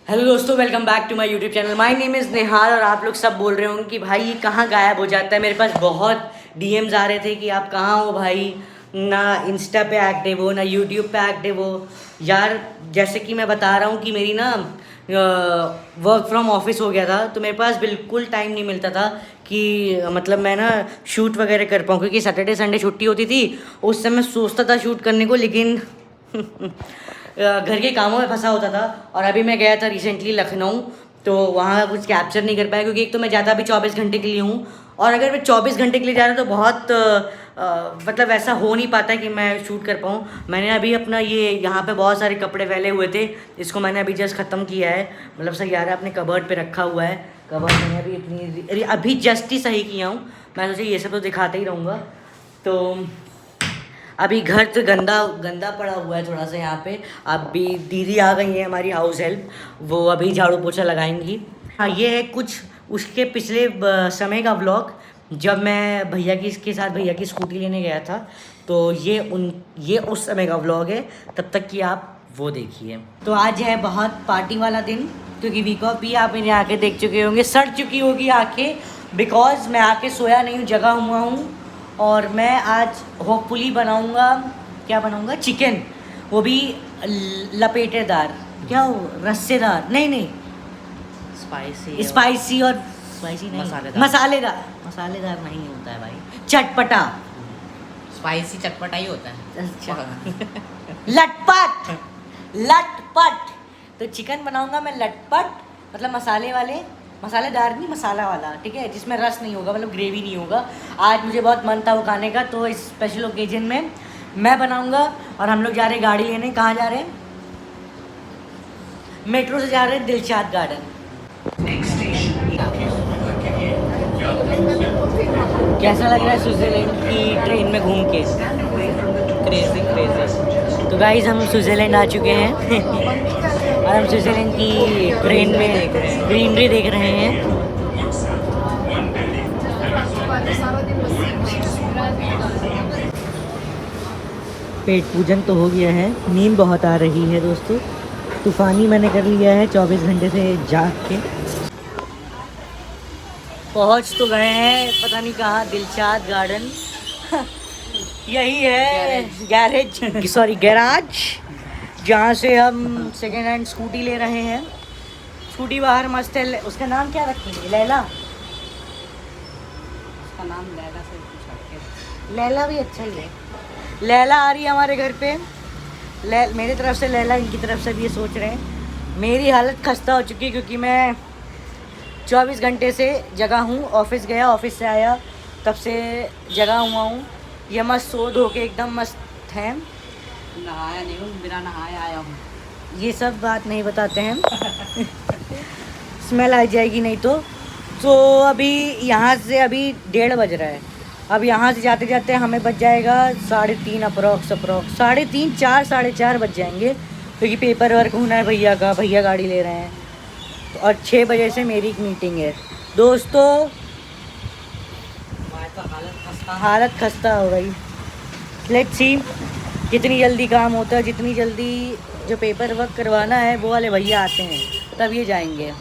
Hello दोस्तों, welcome back to my YouTube channel. My name is Nehal. और आप लोग सब बोल रहे होंगे कि भाई ये कहाँ गायब हो जाता है। मेरे पास बहुत डीएम्स आ रहे थे कि आप कहाँ हो भाई, ना इंस्टा पे एक्टिव हो ना यूट्यूब पे एक्टिव हो। यार जैसे कि मैं बता रहा हूँ कि मेरी ना वर्क फ्रॉम ऑफिस हो गया था, तो मेरे पास बिल्कुल टाइम नहीं मिलता था कि मतलब मैं ना शूट वगैरह कर पाऊँ, क्योंकि सैटरडे संडे छुट्टी होती थी। उस समय सोचता था शूट करने को, लेकिन घर के कामों में फंसा होता था। और अभी मैं गया था रिसेंटली लखनऊ, तो वहाँ कुछ कैप्चर नहीं कर पाया, क्योंकि एक तो मैं जाता भी 24 घंटे के लिए हूँ। और अगर मैं 24 घंटे के लिए जा रहा हूँ तो बहुत मतलब ऐसा हो नहीं पाता कि मैं शूट कर पाऊँ। मैंने अभी अपना ये यहाँ पे बहुत सारे कपड़े फैले हुए थे, इसको मैंने अभी जस्ट ख़त्म किया है। मतलब सही यार अपने कबर्ड पे रखा हुआ है। कबर्ड मैंने अभी अभी जस्ट ही सही किया हूँ। मैं सोचा ये सब तो दिखाता ही रहूँगा। तो अभी घर तो गंदा गंदा पड़ा हुआ है थोड़ा सा यहाँ पे। अभी दीदी आ गई है हमारी हाउस हेल्प, वो अभी झाड़ू पोछा लगाएंगी। हाँ, ये है कुछ उसके पिछले समय का व्लॉग, जब मैं भैया की इसके साथ भैया की स्कूटी लेने गया था। तो ये उस समय का व्लॉग है, तब तक कि आप वो देखिए। तो आज है बहुत पार्टी वाला दिन, क्योंकि वीक ऑफ भी आप मेरी आँखें देख चुके होंगे, सड़ चुकी होगी आँखें, बिकॉज मैं आके सोया नहीं हूँ, जगा हुआ हूँ। और मैं आज होपफुली बनाऊंगा, क्या बनाऊंगा, चिकन, वो भी लपेटेदार, क्या हो, रस्सेदार नहीं नहीं, स्पाइसी और स्पाइसी नहीं, मसालेदार मसालेदार नहीं होता है भाई, चटपटा। स्पाइसी चटपटा ही होता है। अच्छा लटपट, लटपट। तो चिकन बनाऊंगा मैं लटपट, मतलब मसाले वाले, मसालेदार नहीं, मसाला वाला, ठीक है, जिसमें रस नहीं होगा, मतलब ग्रेवी नहीं होगा। आज मुझे बहुत मन था वो खाने का, तो इस स्पेशल ओकेजन में मैं बनाऊंगा। और हम लोग जा रहे हैं गाड़ी लेने। कहाँ जा रहे हैं? मेट्रो से जा रहे हैं दिलशाद गार्डन। कैसा लग रहा है स्विट्ज़रलैंड की ट्रेन में घूम के? Crazy crazy. तो गाइस हम स्विट्ज़रलैंड आ चुके हैं और हम स्विट्ज़रलैंड की ट्रेन में ग्रीनरी देख रहे हैं। पेट पूजन तो हो गया है, नींद बहुत आ रही है दोस्तों। तूफ़ानी मैंने कर लिया है 24 घंटे से जाग के। पहुंच तो गए हैं, पता नहीं कहाँ, दिलशाद गार्डन। यही है गैरेज, सॉरी गैराज, जहाँ से हम सेकेंड हैंड स्कूटी ले रहे हैं। स्कूटी बाहर मस्त है। उसका नाम क्या रखेंगे? लैला। उसका नाम लैला से पूछा। लैला भी अच्छा ही है। लैला आ रही है हमारे घर पे। मेरी तरफ से लैला, इनकी तरफ से भी ये सोच रहे हैं। मेरी हालत खस्ता हो चुकी है, क्योंकि मैं 24 घंटे से जगा हूँ। ऑफिस गया, ऑफिस से आया, तब से जगा हुआ हूँ। ये मस्त सो धो के एकदम मस्त हैं। नहाया नहीं हूँ, बिना नहाए आया हूँ। ये सब बात नहीं बताते हैं स्मेल आ जाएगी नहीं तो अभी यहाँ से अभी 1:30 बज रहा है। अब यहाँ से जाते जाते हमें बच जाएगा 3:30 अप्रॉक्स 3:30 4 4:30 बज जाएंगे, क्योंकि पेपर वर्क होना है भैया का, भैया गाड़ी ले रहे हैं। तो और 6 बजे से मेरी एक मीटिंग है दोस्तों। हालत खस्ता हो गई। लेट्स सी जितनी जल्दी काम होता है, जितनी जल्दी जो पेपर वर्क करवाना है वो वाले भैया आते हैं, तब ये जाएंगे।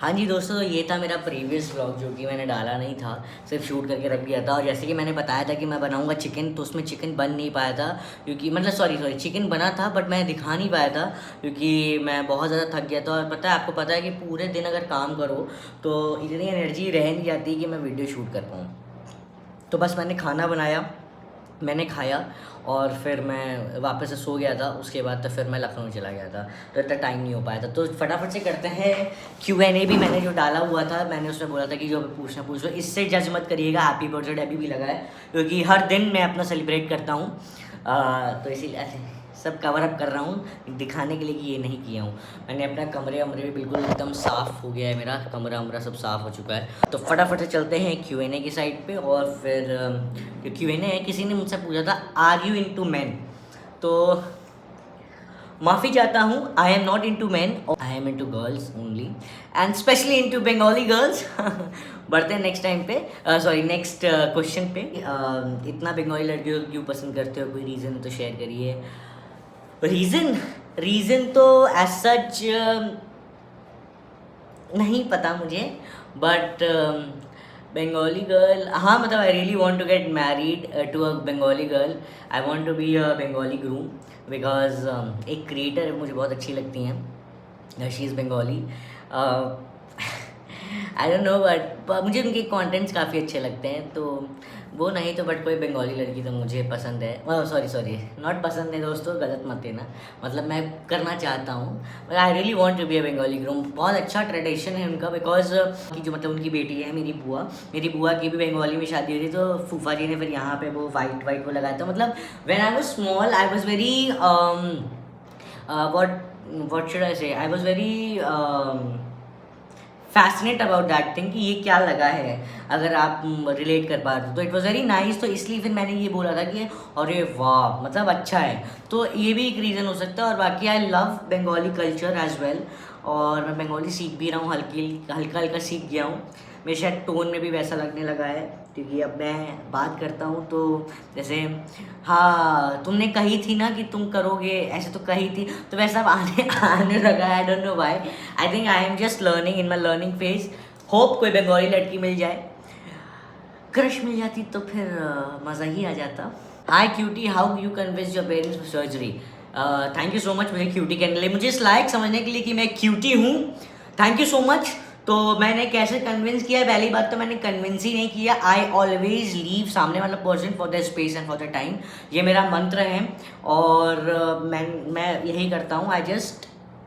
हाँ जी दोस्तों, तो ये था मेरा प्रीवियस व्लॉग, जो कि मैंने डाला नहीं था, सिर्फ शूट करके रख दिया था। और जैसे कि मैंने बताया था कि मैं बनाऊंगा चिकन, तो उसमें चिकन बन नहीं पाया था, क्योंकि मतलब सॉरी चिकन बना था, बट मैं दिखा नहीं पाया था, क्योंकि मैं बहुत ज़्यादा थक गया था। और पता है, आपको पता है कि पूरे दिन अगर काम करो तो इतनी एनर्जी रह नहीं जाती कि मैं वीडियो शूट कर पाऊँ। तो बस मैंने खाना बनाया, मैंने खाया, और फिर मैं वापस से सो गया था। उसके बाद तो फिर मैं लखनऊ चला गया था, तो इतना टाइम नहीं हो पाया था। तो फटाफट से करते हैं Q&A। भी मैंने जो डाला हुआ था, मैंने उसमें बोला था कि जो पूछना पूछ लो, इससे जज मत करिएगा। हैप्पी बर्थडे अभी भी लगा है, क्योंकि हर दिन मैं अपना सेलिब्रेट करता हूँ। तो इसीलिए सब कवर अप कर रहा हूँ, दिखाने के लिए कि ये नहीं किया हूँ। मैंने अपना कमरे वमरे भी बिल्कुल एकदम साफ़ हो गया है, मेरा कमरा वमरा सब साफ़ हो चुका है। तो फटाफट से चलते हैं Q&A की साइड पे। और फिर जो Q&A है, किसी ने मुझसे पूछा था आर यू इनटू मैन, तो माफ़ी चाहता हूँ, I am not into man, I am into girls only, and specially into Bengali girls. बढ़ते हैं नेक्स्ट टाइम पे, सॉरी नेक्स्ट क्वेश्चन पे। इतना बंगाली लड़कियों को क्यों पसंद करते हो? कोई रीज़न तो शेयर करिए। रीज़न तो एज सच नहीं पता मुझे, बट बंगाली गर्ल, हाँ मतलब I really want to get married to a Bengali girl. I want to be a Bengali groom because एक क्रिएटर है मुझे बहुत अच्छी लगती हैं, she is Bengali. I don't know but मुझे उनके कॉन्टेंट्स काफ़ी अच्छे लगते हैं, तो वो नहीं तो बट कोई बंगाली लड़की तो मुझे पसंद है. सॉरी नॉट पसंद है दोस्तों, गलत मत देना, मतलब मैं करना चाहता हूँ. But I really want to be a Bengali groom. बहुत अच्छा ट्रेडिशन है उनका, बिकॉज की जो मतलब उनकी बेटी है मेरी बुआ की भी बंगाली में शादी हुई थी, तो फूफा जी ने फिर यहाँ पे वो वाइट वो लगाया था. मतलब when I was small I was very what should I say, I was very fascinate about that thing कि ये क्या लगा है, अगर आप रिलेट कर पा रहे हो तो इट वॉज़ वेरी नाइस. तो इसलिए फिर मैंने ये बोला था कि अरे वाह मतलब अच्छा है, तो ये भी एक रीज़न हो सकता है. और बाकी I love Bengali culture as well, और मैं बंगाली सीख भी रहा हूँ, हल्का सीख गया हूँ. मेरे शायद टोन में भी वैसा लगने लगा है, क्योंकि अब मैं बात करता हूँ तो जैसे हाँ तुमने कही थी ना कि तुम करोगे, ऐसे तो कही थी, तो वैसा अब आने लगा. आई don't know why, I think I am just learning in my learning phase. Hope कोई बंगाली लड़की मिल जाए, क्रश मिल जाती तो फिर मज़ा ही आ जाता. Hi cutie, how you convince your parents for surgery. Thank you so much मुझे क्यूटी कहने के लिए, मुझे इस लायक समझने के लिए कि मैं क्यूटी हूँ. Thank you so much. तो मैंने कैसे कन्विंस किया है, पहली बात तो मैंने कन्विंस ही नहीं किया. आई ऑलवेज लीव सामने वाला person for the space and for the time. ये मेरा मंत्र है, और मैं यही करता हूँ. आई जस्ट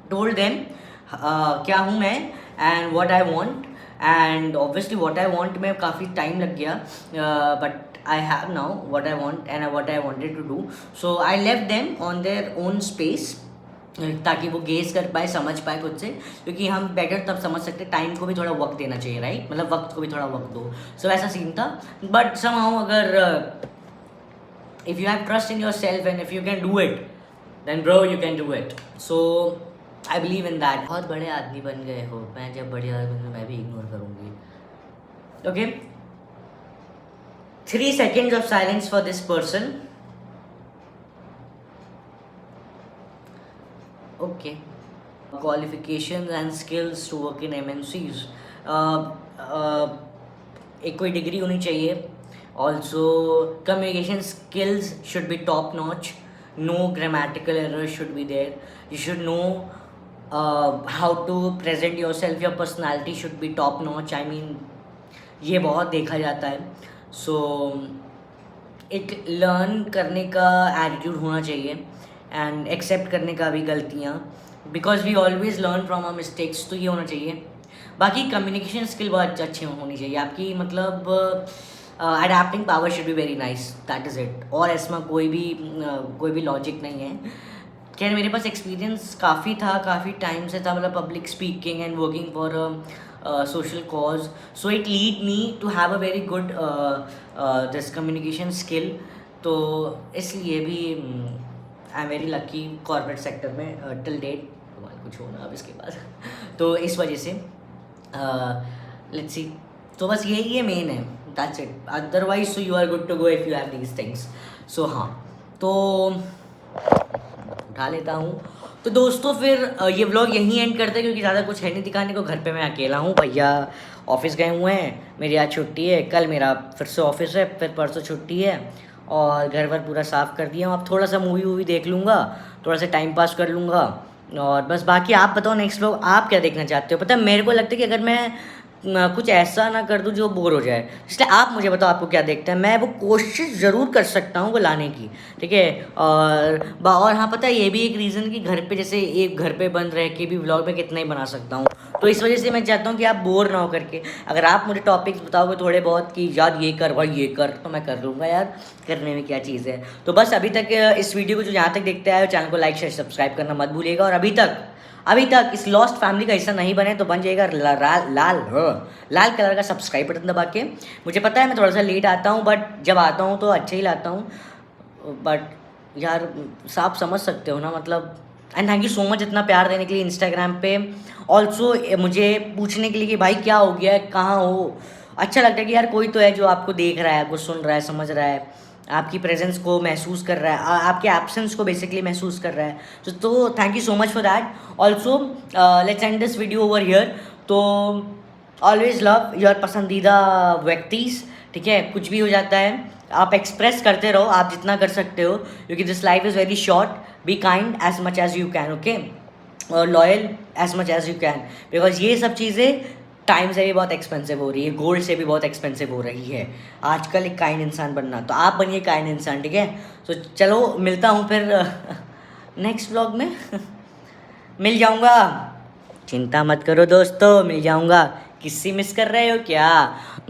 टोल्ड देम क्या हूँ मैं and what I want, and obviously what I want में काफ़ी टाइम लग गया, but I have now what I want and what I wanted to do. So I left them on their own space, ताकि वो guess कर पाए, समझ पाए खुद से, क्योंकि हम बेटर तब समझ सकते. टाइम को भी थोड़ा वक्त देना चाहिए, राइट, मतलब वक्त को भी थोड़ा वक्त दो. सो ऐसा सीन था. बट समहाउ अगर if you have trust in your self and if you can do it then bro you can do it. So I believe in that. बहुत बड़े आदमी बन गए हो, मैं जब बड़े आदमी बनूँ मैं भी इग्नोर करूँगी. Okay, 3 seconds of silence for this person. Okay. Qualifications and skills to work in MNCs. एक कोई डिग्री होनी चाहिए. Also, communication skills should be top notch. No grammatical errors should be there. You should know how to present yourself. Your personality should be top notch. I mean, ये बहुत देखा जाता है. So, एक लर्न करने का एटीट्यूड होना चाहिए एंड एक्सेप्ट करने का भी गलतियाँ, because we always learn from our mistakes. तो ये होना चाहिए. बाकी कम्युनिकेशन स्किल बहुत अच्छी होनी चाहिए आपकी, मतलब adapting power should be very nice, that is it. और इसमें कोई भी लॉजिक नहीं है. खैर मेरे पास एक्सपीरियंस काफ़ी टाइम से था, मतलब public speaking and working for social cause. So it lead me to have a very good this communication skill. तो इसलिए भी I am very lucky corporate sector में टिल डेट. कुछ होना अब इसके बाद तो इस वजह से लेट्स सी. तो बस यही है मेन है, that's it. Otherwise so you are good to go if you have these things. So हाँ, तो उठा लेता हूँ. तो दोस्तों फिर ये व्लॉग यहीं एंड करते हैं, क्योंकि ज़्यादा कुछ है नहीं दिखाने को. घर पे मैं अकेला हूँ, भैया ऑफिस गए हुए हैं, मेरी आज छुट्टी है. कल मेरा फिर से ऑफिस है, फिर परसों छुट्टी है, और घर वर पूरा साफ़ कर दिया हूँ. अब थोड़ा सा मूवी देख लूँगा, थोड़ा सा टाइम पास कर लूँगा, और बस. बाकी आप बताओ नेक्स्ट व्लॉग आप क्या देखना चाहते हो. पता है मेरे को लगता है कि अगर मैं कुछ ऐसा ना कर दूँ जो बोर हो जाए, इसलिए आप मुझे बताओ आपको क्या देखता है. मैं वो कोशिश ज़रूर कर सकता हूँ वो लाने की, ठीक है. और हाँ पता है ये भी एक रीज़न कि घर पे जैसे एक घर पे बंद रह के भी व्लॉग में कितना ही बना सकता हूँ. तो इस वजह से मैं चाहता हूँ कि आप बोर ना हो करके, अगर आप मुझे टॉपिक्स बताओगे थोड़े बहुत कि यार ये कर भाई ये कर, तो मैं कर लूँगा यार, करने में क्या चीज़ है. तो बस अभी तक इस वीडियो को जो यहाँ तक देखते आए हो, चैनल को लाइक शेयर सब्सक्राइब करना मत भूलिएगा. और अभी तक इस लॉस्ट फैमिली का हिस्सा नहीं बने तो बन जाएगा लाल कलर का सब्सक्राइब बटन दबा के. मुझे पता है मैं थोड़ा सा लेट आता हूँ, बट जब आता हूँ तो अच्छा ही लाता हूँ. बट यार आप समझ सकते हो ना, मतलब. And thank you so much इतना प्यार देने के लिए इंस्टाग्राम पे. ऑल्सो मुझे पूछने के लिए कि भाई क्या हो गया है, कहाँ हो. अच्छा लगता है कि यार कोई तो है जो आपको देख रहा है, आपको सुन रहा है, समझ रहा है, आपकी प्रेजेंस को महसूस कर रहा है, आपके एब्सेंस को बेसिकली महसूस कर रहा है. तो thank you so much for that. Also let's end this video over here. तो ऑलवेज लव योर पसंदीदा व्यक्तिस, ठीक है। कुछ भी हो जाता है आप एक्सप्रेस करते रहो, आप जितना कर सकते हो, क्योंकि this life is very short. Be kind as much as you can, okay, और loyal as much as you can, because ये सब चीज़ें टाइम से भी बहुत एक्सपेंसिव हो रही है, गोल्ड से भी बहुत एक्सपेंसिव हो रही है आजकल एक काइंड इंसान बनना। तो आप बनिए काइंड इंसान, ठीक है। तो चलो मिलता हूँ फिर नेक्स्ट व्लॉग में मिल जाऊँगा, चिंता मत करो दोस्तों, मिल जाऊँगा। किससे मिस कर रहे हो क्या?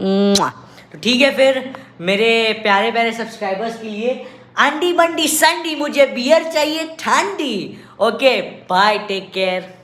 तो ठीक है फिर, मेरे प्यारे प्यारे सब्सक्राइबर्स के लिए अंडी बंडी संडी, मुझे बियर चाहिए ठंडी। Okay bye, take care.